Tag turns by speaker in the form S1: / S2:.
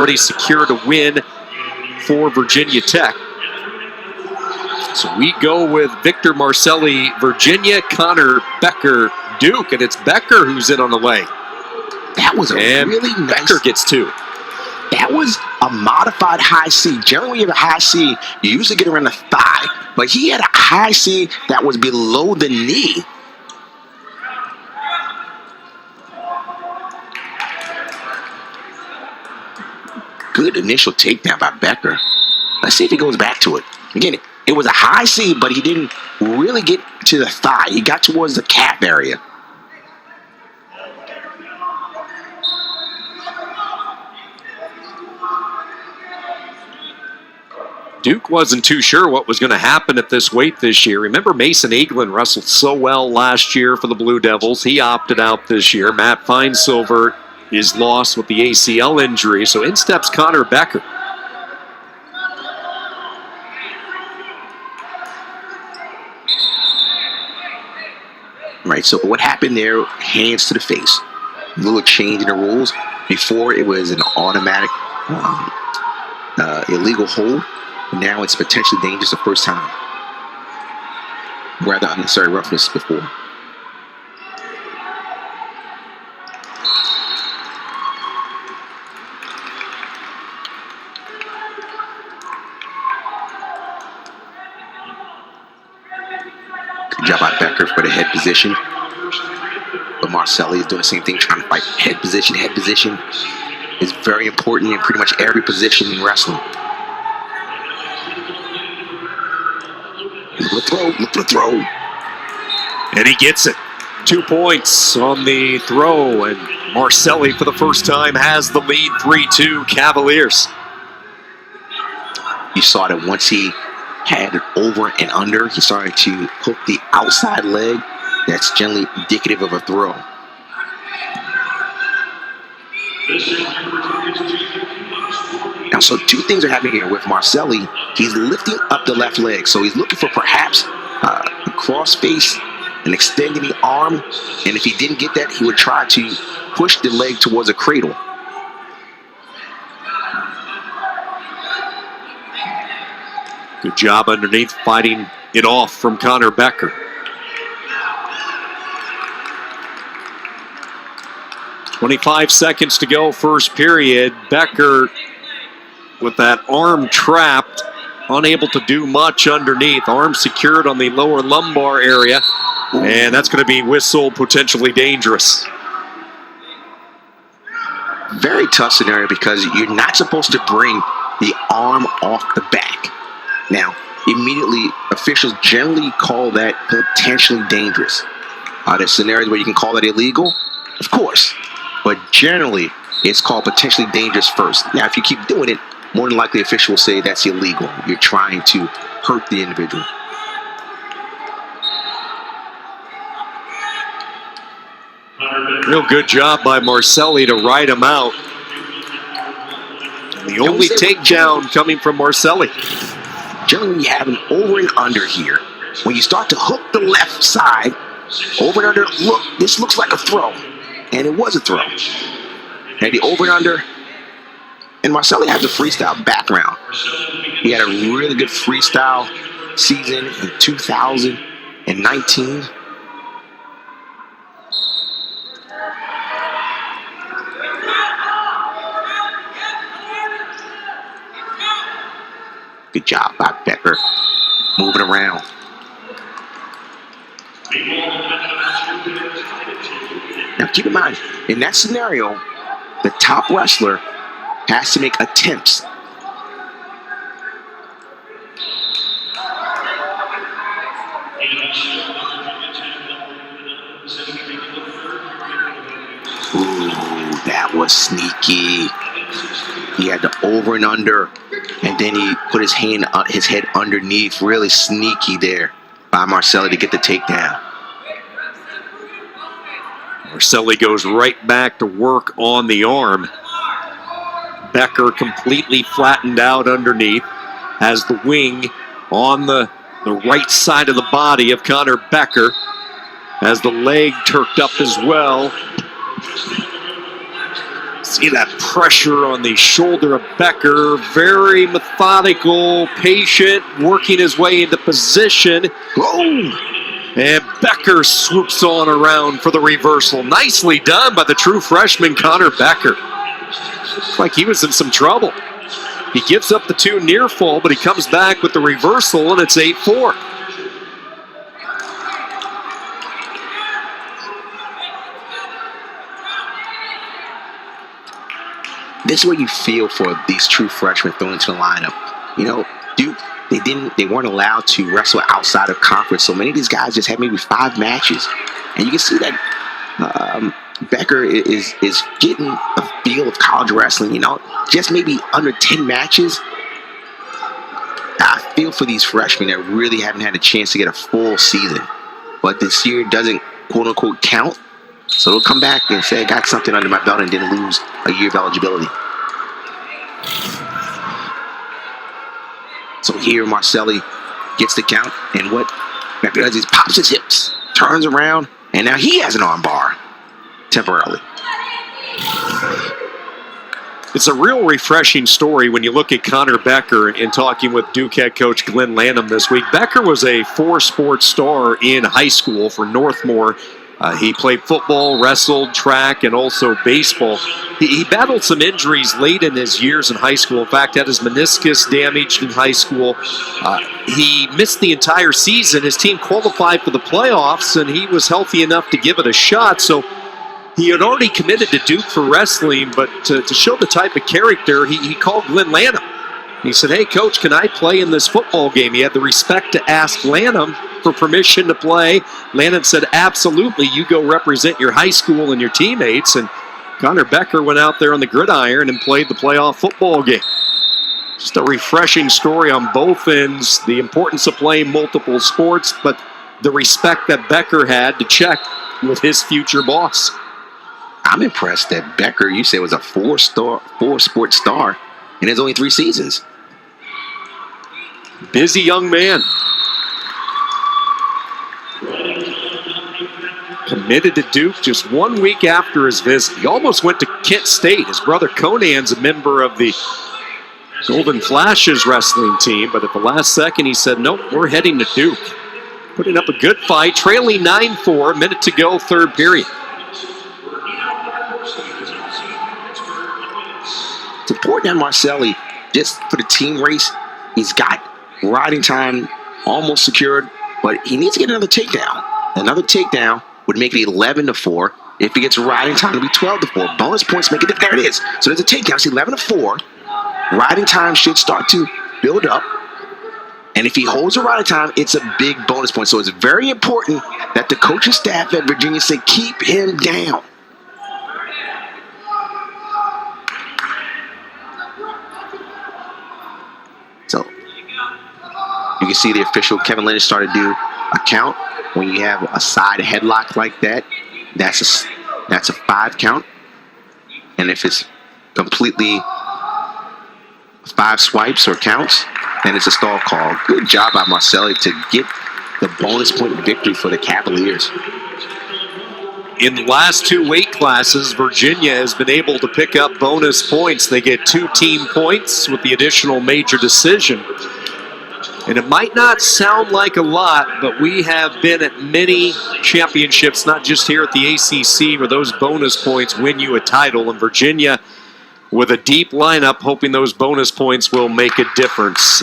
S1: already secured a win for Virginia Tech. So we go with Victor Marcelli, Virginia, Conor, Becker, Duke, and it's Becker who's in on the leg.
S2: That was a really nice...
S1: Becker gets 2.
S2: That was a modified high C. Generally, when you have a high C, you usually get around the thigh. But he had a high C that was below the knee. Good initial takedown by Becker. Let's see if he goes back to it. Again, it was a high C, but he didn't really get to the thigh. He got towards the calf area.
S1: Duke wasn't too sure what was going to happen at this weight this year. Remember, Mason Eaglin wrestled so well last year for the Blue Devils. He opted out this year. Matt Finesilver is lost with the ACL injury. So in steps Conor Becker.
S2: Right, so what happened there, hands to the face. A little change in the rules. Before, it was an automatic illegal hold. Now it's potentially dangerous the first time. Rather unnecessary roughness before. Good job by Becker for the head position. But Marcelli is doing the same thing, trying to fight head position. Head position is very important in pretty much every position in wrestling. Look for the throw.
S1: And he gets it. 2 points on the throw, and Marcelli for the first time has the lead, 3-2 Cavaliers.
S2: You saw that once he had it over and under, he started to hook the outside leg. That's generally indicative of a throw. Now, so 2 things are happening here with Marcelli. He's lifting up the left leg, so he's looking for perhaps a cross face and extending the arm. And if he didn't get that, he would try to push the leg towards a cradle.
S1: Good job underneath, fighting it off from Conor Becker. 25 seconds to go, first period. Becker with that arm trapped, unable to do much underneath. Arm secured on the lower lumbar area, and that's going to be whistle potentially dangerous.
S2: Very tough scenario because you're not supposed to bring the arm off the back. Now, immediately, officials generally call that potentially dangerous. There's scenarios where you can call that illegal, of course, but generally, it's called potentially dangerous first. Now, if you keep doing it, more than likely, officials will say that's illegal. You're trying to hurt the individual.
S1: Real good job by Marcelli to ride him out. The only takedown coming from Marcelli.
S2: Generally, when you have an over and under here, when you start to hook the left side, over and under, look, this looks like a throw. And it was a throw. And the over and under, and Marcelli has a freestyle background. He had a really good freestyle season in 2019. Good job by Becker. Moving around. Now keep in mind, in that scenario, the top wrestler has to make attempts. Ooh, that was sneaky. He had the over and under, and then he put his head underneath. Really sneaky there by Marcelli to get the takedown.
S1: Marcelli goes right back to work on the arm. Becker completely flattened out underneath. Has the wing on the right side of the body of Conor Becker. Has the leg turked up as well. See that pressure on the shoulder of Becker. Very methodical, patient, working his way into position.
S2: Boom!
S1: And Becker swoops on around for the reversal. Nicely done by the true freshman, Conor Becker. Looks like he was in some trouble. He gives up the 2 near fall, but he comes back with the reversal, and it's 8-4.
S2: This is what you feel for these true freshmen thrown into the lineup. You know, Duke, they weren't allowed to wrestle outside of conference, so many of these guys just had maybe 5 matches. And you can see that Becker is getting a feel of college wrestling, you know, just maybe under 10 matches. I feel for these freshmen that really haven't had a chance to get a full season. But this year doesn't, quote-unquote, count. So they'll come back and say, I got something under my belt and didn't lose a year of eligibility. So here Marcelli gets the count, and what Becker does is pops his hips, turns around, and now he has an arm bar temporarily.
S1: It's a real refreshing story when you look at Conor Becker and talking with Duke head coach Glenn Lanham this week. Becker was a 4-sport star in high school for Northmore. He played football, wrestled, track, and also baseball. He battled some injuries late in his years in high school. In fact, had his meniscus damaged in high school. He missed the entire season. His team qualified for the playoffs, and he was healthy enough to give it a shot. So he had already committed to Duke for wrestling, but to show the type of character, he called Glenn Lanham. He said, hey, coach, can I play in this football game? He had the respect to ask Lanham for permission to play. Lanham said, absolutely, you go represent your high school and your teammates. And Conor Becker went out there on the gridiron and played the playoff football game. Just a refreshing story on both ends. The importance of playing multiple sports, but the respect that Becker had to check with his future boss.
S2: I'm impressed that Becker, you said, was a 4-sport star, and there's only 3 seasons.
S1: Busy young man. Committed to Duke just 1 week after his visit. He almost went to Kent State. His brother Conan's a member of the Golden Flashes wrestling team, but at the last second he said, nope, we're heading to Duke. Putting up a good fight, trailing 9-4, minute to go, 3rd period.
S2: It's important that Marcelli, just for the team race, he's got riding time almost secured, but he needs to get another takedown. Another takedown would make it 11-4. If he gets riding time, it'll be 12-4. Bonus points make it. There it is. So there's a takedown. It's 11-4. Riding time should start to build up. And if he holds a riding time, it's a big bonus point. So it's very important that the coaching staff at Virginia say, keep him down. So you can see the official Kevin Lynch started to do a count. When you have a side headlock like that, that's a 5 count. And if it's completely 5 swipes or counts, then it's a stall call. Good job by Marcelli to get the bonus point victory for the Cavaliers.
S1: In the last 2 weight classes, Virginia has been able to pick up bonus points. They get 2 team points with the additional major decision. And it might not sound like a lot, but we have been at many championships, not just here at the ACC, where those bonus points win you a title. And Virginia, with a deep lineup, hoping those bonus points will make a difference.